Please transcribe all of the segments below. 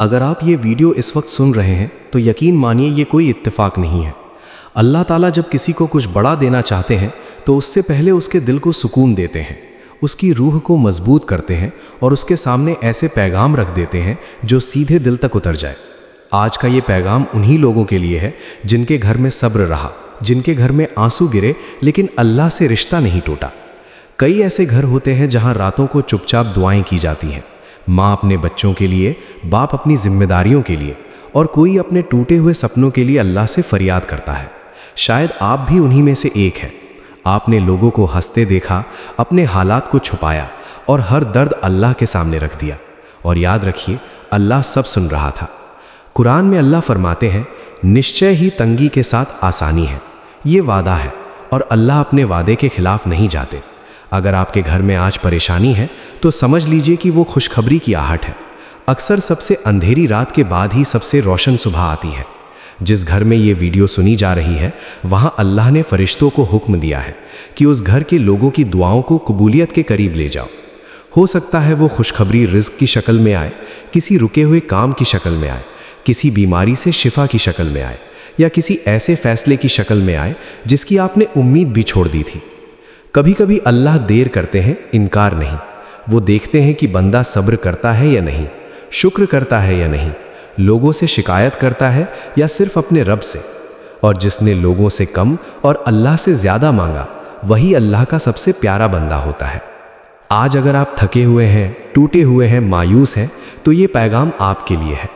اگر آپ یہ ویڈیو اس وقت سن رہے ہیں تو یقین مانیے یہ کوئی اتفاق نہیں ہے۔ اللہ تعالیٰ جب کسی کو کچھ بڑا دینا چاہتے ہیں تو اس سے پہلے اس کے دل کو سکون دیتے ہیں، اس کی روح کو مضبوط کرتے ہیں اور اس کے سامنے ایسے پیغام رکھ دیتے ہیں جو سیدھے دل تک اتر جائے۔ آج کا یہ پیغام انہی لوگوں کے لیے ہے جن کے گھر میں صبر رہا، جن کے گھر میں آنسو گرے لیکن اللہ سے رشتہ نہیں ٹوٹا۔ کئی ایسے گھر ہوتے ہیں جہاں راتوں کو چپ چاپ دعائیں کی جاتی ہیں، ماں اپنے بچوں کے لیے، باپ اپنی ذمہ داریوں کے لیے، اور کوئی اپنے ٹوٹے ہوئے سپنوں کے لیے اللہ سے فریاد کرتا ہے۔ شاید آپ بھی انہی میں سے ایک ہیں۔ آپ نے لوگوں کو ہنستے دیکھا، اپنے حالات کو چھپایا اور ہر درد اللہ کے سامنے رکھ دیا، اور یاد رکھیے اللہ سب سن رہا تھا۔ قرآن میں اللہ فرماتے ہیں، نشچے ہی تنگی کے ساتھ آسانی ہے، یہ وعدہ ہے اور اللہ اپنے وعدے کے خلاف نہیں جاتے۔ اگر آپ کے گھر میں آج پریشانی ہے تو سمجھ لیجئے کہ وہ خوشخبری کی آہٹ ہے۔ اکثر سب سے اندھیری رات کے بعد ہی سب سے روشن صبح آتی ہے۔ جس گھر میں یہ ویڈیو سنی جا رہی ہے وہاں اللہ نے فرشتوں کو حکم دیا ہے کہ اس گھر کے لوگوں کی دعاؤں کو قبولیت کے قریب لے جاؤ۔ ہو سکتا ہے وہ خوشخبری رزق کی شکل میں آئے، کسی رکے ہوئے کام کی شکل میں آئے، کسی بیماری سے شفا کی شکل میں آئے، یا کسی ایسے فیصلے کی شکل میں آئے جس کی آپ نے امید بھی چھوڑ دی تھی۔ کبھی کبھی اللہ دیر کرتے ہیں، انکار نہیں۔ وہ دیکھتے ہیں کہ بندہ صبر کرتا ہے یا نہیں، شکر کرتا ہے یا نہیں، لوگوں سے شکایت کرتا ہے یا صرف اپنے رب سے۔ اور جس نے لوگوں سے کم اور اللہ سے زیادہ مانگا وہی اللہ کا سب سے پیارا بندہ ہوتا ہے۔ آج اگر آپ تھکے ہوئے ہیں، ٹوٹے ہوئے ہیں، مایوس ہیں تو یہ پیغام آپ کے لیے ہے۔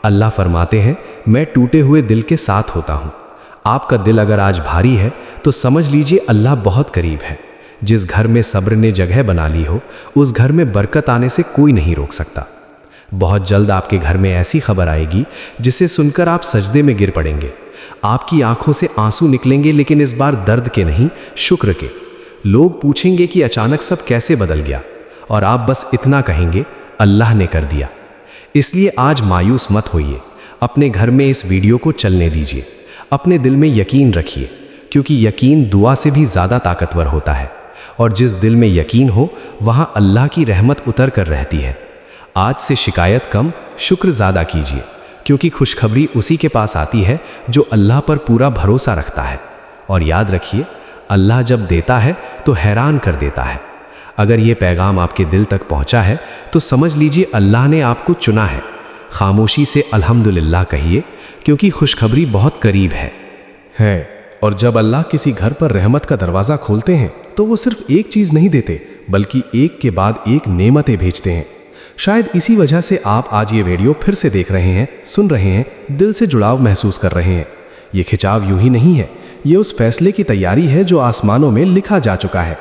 اللہ فرماتے ہیں، میں ٹوٹے ہوئے دل کے ساتھ ہوتا ہوں۔ آپ کا دل اگر آج بھاری ہے تو سمجھ لیجئے اللہ بہت قریب ہے۔ جس گھر میں صبر نے جگہ بنا لی ہو اس گھر میں برکت آنے سے کوئی نہیں روک سکتا۔ بہت جلد آپ کے گھر میں ایسی خبر آئے گی جسے سن کر آپ سجدے میں گر پڑیں گے۔ آپ کی آنکھوں سے آنسو نکلیں گے لیکن اس بار درد کے نہیں، شکر کے۔ لوگ پوچھیں گے کہ اچانک سب کیسے بدل گیا، اور آپ بس اتنا کہیں گے، اللہ نے کر دیا۔ اس لیے آج مایوس مت ہوئیے، اپنے گھر میں اس ویڈیو کو چلنے دیجیے، اپنے دل میں یقین رکھیے، کیونکہ یقین دعا سے بھی زیادہ طاقتور ہوتا ہے، اور جس دل میں یقین ہو وہاں اللہ کی رحمت اتر کر رہتی ہے۔ آج سے شکایت کم، شکر زیادہ کیجیے، کیونکہ خوشخبری اسی کے پاس آتی ہے جو اللہ پر پورا بھروسہ رکھتا ہے۔ اور یاد رکھیے، اللہ جب دیتا ہے تو حیران کر دیتا ہے۔ اگر یہ پیغام آپ کے دل تک پہنچا ہے تو سمجھ لیجیے اللہ نے آپ کو چنا ہے۔ خاموشی سے الحمدللہ کہیے، کیونکہ خوشخبری بہت قریب ہے۔ اور جب اللہ کسی گھر پر رحمت کا دروازہ کھولتے ہیں تو وہ صرف ایک چیز نہیں دیتے بلکہ ایک کے بعد ایک نعمتیں بھیجتے ہیں۔ شاید اسی وجہ سے آپ آج یہ ویڈیو پھر سے دیکھ رہے ہیں، سن رہے ہیں، دل سے جڑاؤ محسوس کر رہے ہیں۔ یہ کھچاو یوں ہی نہیں ہے، یہ اس فیصلے کی تیاری ہے جو آسمانوں میں لکھا جا چکا ہے۔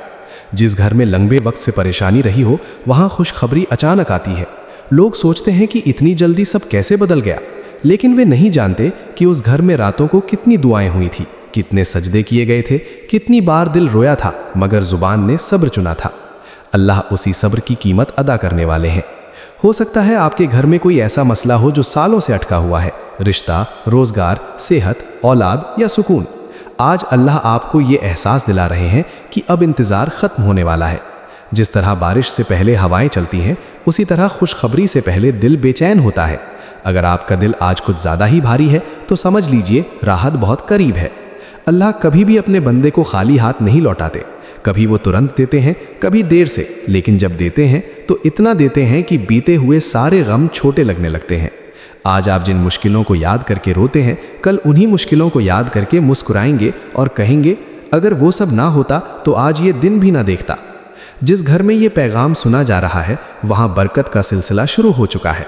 جس گھر میں لمبے وقت سے پریشانی رہی ہو وہاں خوشخبری اچانک آتی ہے۔ لوگ سوچتے ہیں کہ اتنی جلدی سب کیسے بدل گیا، لیکن وہ نہیں جانتے کہ اس گھر میں راتوں کو کتنی دعائیں ہوئی تھی، کتنے سجدے کیے گئے تھے، کتنی بار دل رویا تھا، مگر زبان نے صبر چنا تھا۔ اللہ اسی صبر کی قیمت ادا کرنے والے ہیں۔ ہو سکتا ہے آپ کے گھر میں کوئی ایسا مسئلہ ہو جو سالوں سے اٹکا ہوا ہے، رشتہ، روزگار، صحت، اولاد یا سکون۔ آج اللہ آپ کو یہ احساس دلا رہے ہیں کہ اب انتظار ختم ہونے والا ہے۔ جس طرح بارش سے پہلے ہوائیں چلتی ہیں اسی طرح خوشخبری سے پہلے دل بے چین ہوتا ہے۔ اگر آپ کا دل آج کچھ زیادہ ہی بھاری ہے تو سمجھ لیجئے راحت بہت قریب ہے۔ اللہ کبھی بھی اپنے بندے کو خالی ہاتھ نہیں لوٹاتے، کبھی وہ ترنت دیتے ہیں، کبھی دیر سے، لیکن جب دیتے ہیں تو اتنا دیتے ہیں کہ بیتے ہوئے سارے غم چھوٹے لگنے لگتے ہیں۔ آج آپ جن مشکلوں کو یاد کر کے روتے ہیں کل انہی مشکلوں کو یاد کر کے مسکرائیں گے اور کہیں گے، اگر وہ سب نہ ہوتا تو آج یہ دن بھی نہ دیکھتا۔ جس گھر میں یہ پیغام سنا جا رہا ہے وہاں برکت کا سلسلہ شروع ہو چکا ہے۔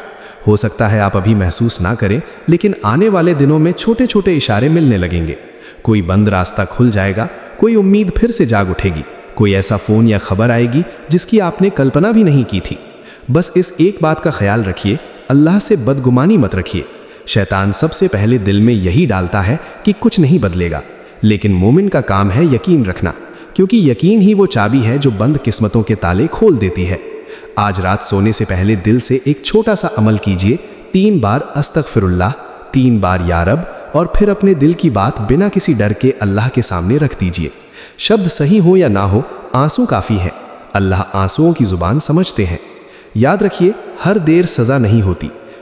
ہو سکتا ہے آپ ابھی محسوس نہ کریں، لیکن آنے والے دنوں میں چھوٹے چھوٹے اشارے ملنے لگیں گے۔ کوئی بند راستہ کھل جائے گا، کوئی امید پھر سے جاگ اٹھے گی، کوئی ایسا فون یا خبر آئے گی جس کی آپ نے کلپنا بھی نہیں کی تھی۔ بس اس ایک بات کا خیال رکھیے، اللہ سے بدگمانی مت رکھیے۔ شیطان سب سے پہلے دل میں یہی ڈالتا ہے کہ کچھ نہیں بدلے گا، لیکن مومن کا کام ہے یقین رکھنا، کیونکہ یقین ہی وہ چابی ہے جو بند قسمتوں کے تالے کھول دیتی ہے۔ آج رات سونے سے پہلے دل سے ایک چھوٹا سا عمل کیجیے، 3 بار استغفر اللہ، 3 بار یا رب، اور پھر اپنے دل کی بات بنا کسی ڈر کے اللہ کے سامنے رکھ دیجیے۔ شبد صحیح ہو یا نہ ہو، آنسو کافی ہے، اللہ آنسوؤں کی زبان سمجھتے ہیں۔ یاد رکھیے، ہر دیر سزا نہیں ہوتی،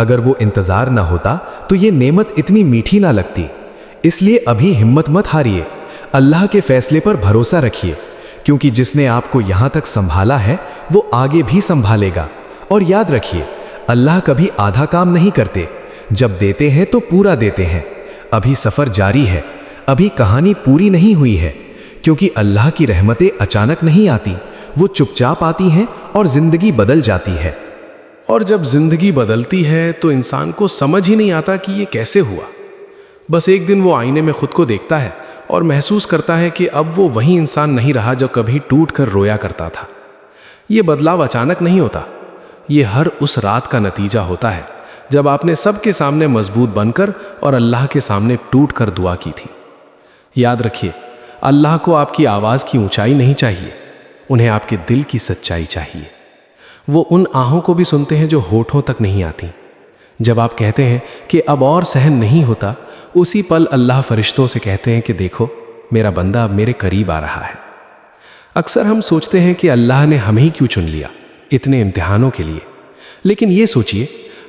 اگر وہ انتظار نہ ہوتا تو یہ نعمت اتنی میٹھی نہ لگتی۔ اس لیے ابھی ہمت مت ہاریے، اللہ کے فیصلے پر بھروسہ رکھیے، کیونکہ جس نے آپ کو یہاں تک سنبھالا ہے وہ آگے بھی سنبھالے گا۔ اور یاد رکھیے، اللہ کبھی آدھا کام نہیں کرتے، جب دیتے ہیں تو پورا دیتے ہیں۔ ابھی سفر جاری ہے، ابھی کہانی پوری نہیں ہوئی ہے، کیونکہ اللہ کی رحمتیں اچانک نہیں آتی، وہ چپ چاپ آتی ہیں اور زندگی بدل جاتی ہے۔ اور جب زندگی بدلتی ہے تو انسان کو سمجھ ہی نہیں آتا کہ یہ کیسے ہوا۔ بس ایک دن وہ آئینے میں خود کو دیکھتا ہے اور محسوس کرتا ہے کہ اب وہ وہی انسان نہیں رہا جو کبھی ٹوٹ کر رویا کرتا تھا۔ یہ بدلاؤ اچانک نہیں ہوتا، یہ ہر اس رات کا نتیجہ ہوتا ہے جب آپ نے سب کے سامنے مضبوط بن کر اور اللہ کے سامنے ٹوٹ کر دعا کی تھی۔ یاد رکھیے، اللہ کو آپ کی آواز کی اونچائی نہیں چاہیے، انہیں آپ کے دل کی سچائی چاہیے۔ وہ ان آہوں کو بھی سنتے ہیں جو ہونٹوں تک نہیں آتی۔ جب آپ کہتے ہیں کہ اب اور سہن نہیں ہوتا، اسی پل اللہ فرشتوں سے کہتے ہیں کہ دیکھو، میرا بندہ اب میرے قریب آ رہا ہے۔ اکثر ہم سوچتے ہیں کہ اللہ نے ہمیں کیوں چن لیا اتنے امتحانوں کے لیے، لیکن یہ سوچئے،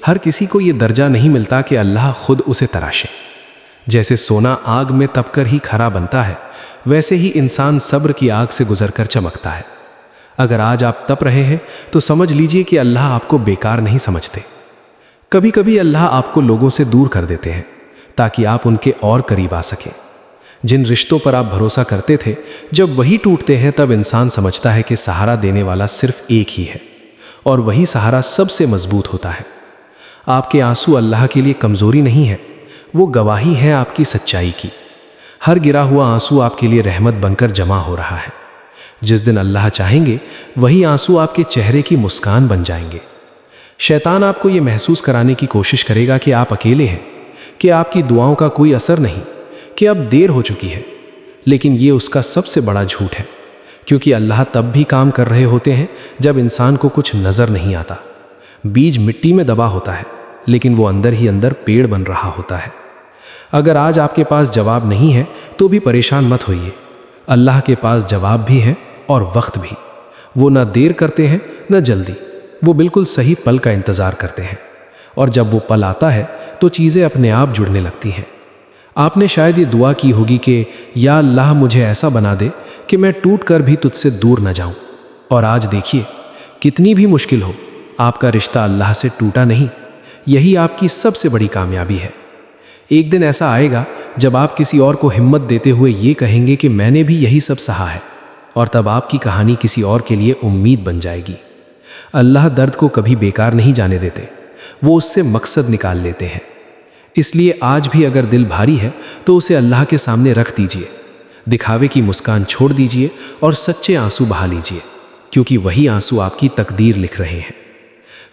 ہر کسی کو یہ درجہ نہیں ملتا کہ اللہ خود اسے تراشے۔ جیسے سونا آگ میں تپ کر ہی کھرا بنتا ہے، ویسے ہی انسان صبر کی آگ سے گزر کر چمکتا ہے۔ اگر آج آپ تپ رہے ہیں تو سمجھ لیجئے کہ اللہ آپ کو بیکار نہیں سمجھتے۔ کبھی کبھی اللہ آپ کو لوگوں سے دور کر دیتے ہیں تاکہ آپ ان کے اور قریب آ سکیں۔ جن رشتوں پر آپ بھروسہ کرتے تھے، جب وہی ٹوٹتے ہیں تب انسان سمجھتا ہے کہ سہارا دینے والا صرف ایک ہی ہے، اور وہی سہارا سب سے مضبوط ہوتا ہے۔ آپ کے آنسو اللہ کے لیے کمزوری نہیں ہے، وہ گواہی ہیں آپ کی سچائی کی۔ ہر گرا ہوا آنسو آپ کے لیے رحمت بن کر جمع ہو رہا ہے۔ جس دن اللہ چاہیں گے، وہی آنسو آپ کے چہرے کی مسکان بن جائیں گے۔ شیطان آپ کو یہ محسوس کرانے کی کوشش کرے گا کہ آپ اکیلے ہیں، کہ آپ کی دعاؤں کا کوئی اثر نہیں، کہ اب دیر ہو چکی ہے، لیکن یہ اس کا سب سے بڑا جھوٹ ہے، کیونکہ اللہ تب بھی کام کر رہے ہوتے ہیں جب انسان کو کچھ نظر نہیں آتا۔ بیج مٹی میں دبا ہوتا ہے، لیکن وہ اندر ہی اندر پیڑ بن رہا ہوتا ہے۔ اگر آج آپ کے پاس جواب نہیں ہے تو بھی پریشان مت ہوئیے، اللہ کے پاس جواب بھی ہے اور وقت بھی۔ وہ نہ دیر کرتے ہیں نہ جلدی، وہ بالکل صحیح پل کا انتظار کرتے ہیں، اور جب وہ پل آتا ہے تو چیزیں اپنے آپ جڑنے لگتی ہیں۔ آپ نے شاید یہ دعا کی ہوگی کہ یا اللہ مجھے ایسا بنا دے کہ میں ٹوٹ کر بھی تجھ سے دور نہ جاؤں۔ اور آج دیکھیے، کتنی بھی مشکل ہو، آپ کا رشتہ اللہ سے ٹوٹا نہیں۔ یہی آپ کی سب سے بڑی کامیابی ہے۔ ایک دن ایسا آئے گا جب آپ کسی اور کو ہمت دیتے ہوئے یہ کہیں گے کہ میں نے بھی یہی سب سہا ہے، اور تب آپ کی کہانی کسی اور کے لیے امید بن جائے گی۔ اللہ درد کو کبھی بیکار نہیں جانے دیتے، وہ اس سے مقصد نکال لیتے ہیں۔ اس لیے آج بھی اگر دل بھاری ہے تو اسے اللہ کے سامنے رکھ دیجئے، دکھاوے کی مسکان چھوڑ دیجئے اور سچے آنسو بہا لیجئے، کیونکہ وہی آنسو آپ کی تقدیر لکھ رہے ہیں۔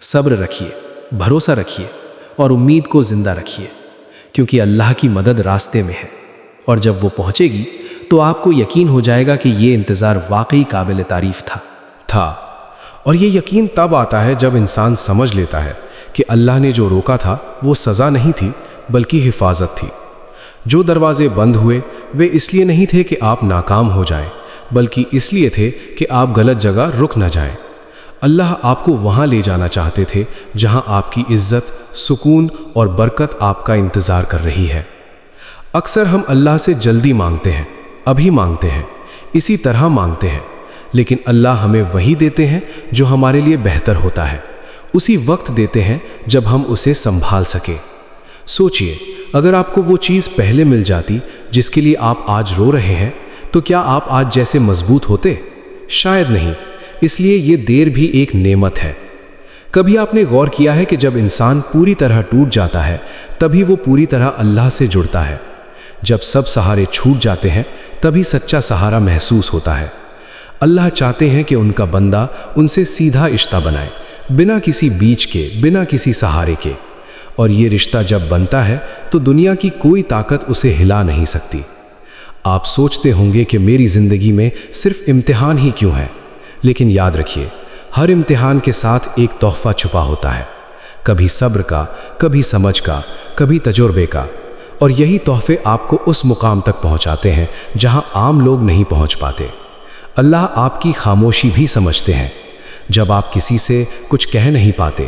صبر رکھیے، بھروسہ رکھیے اور امید کو زندہ رکھیے، کیونکہ اللہ کی مدد راستے میں ہے، اور جب وہ پہنچے گی تو آپ کو یقین ہو جائے گا کہ یہ انتظار واقعی قابل تعریف تھا۔ اور یہ یقین تب آتا ہے جب انسان سمجھ لیتا ہے کہ اللہ نے جو روکا تھا وہ سزا نہیں تھی بلکہ حفاظت تھی۔ جو دروازے بند ہوئے وہ اس لیے نہیں تھے کہ آپ ناکام ہو جائیں، بلکہ اس لیے تھے کہ آپ غلط جگہ رک نہ جائیں۔ اللہ آپ کو وہاں لے جانا چاہتے تھے جہاں آپ کی عزت، سکون اور برکت آپ کا انتظار کر رہی ہے۔ اکثر ہم اللہ سے جلدی مانگتے ہیں، ابھی مانگتے ہیں، اسی طرح مانگتے ہیں، لیکن اللہ ہمیں وہی دیتے ہیں جو ہمارے لیے بہتر ہوتا ہے، اسی وقت دیتے ہیں جب ہم اسے سنبھال سکیں۔ سوچئے، اگر آپ کو وہ چیز پہلے مل جاتی جس کے لیے آپ آج رو رہے ہیں، تو کیا آپ آج جیسے مضبوط ہوتے؟ شاید نہیں۔ اس لیے یہ دیر بھی ایک نعمت ہے۔ کبھی آپ نے غور کیا ہے کہ جب انسان پوری طرح ٹوٹ جاتا ہے تبھی وہ پوری طرح اللہ سے جڑتا ہے۔ جب سب سہارے چھوٹ جاتے ہیں تبھی سچا سہارا محسوس ہوتا ہے۔ اللہ چاہتے ہیں کہ ان کا بندہ ان سے سیدھا رشتہ بنائے، بنا کسی بیچ کے، بنا کسی سہارے کے، اور یہ رشتہ جب بنتا ہے تو دنیا کی کوئی طاقت اسے ہلا نہیں سکتی۔ آپ سوچتے ہوں گے کہ میری زندگی میں صرف امتحان ہی کیوں ہے، لیکن یاد رکھیے، ہر امتحان کے ساتھ ایک تحفہ چھپا ہوتا ہے، کبھی صبر کا، کبھی سمجھ کا، کبھی تجربے کا، اور یہی تحفے آپ کو اس مقام تک پہنچاتے ہیں جہاں عام لوگ نہیں پہنچ پاتے۔ اللہ آپ کی خاموشی بھی سمجھتے ہیں۔ جب آپ کسی سے کچھ کہہ نہیں پاتے،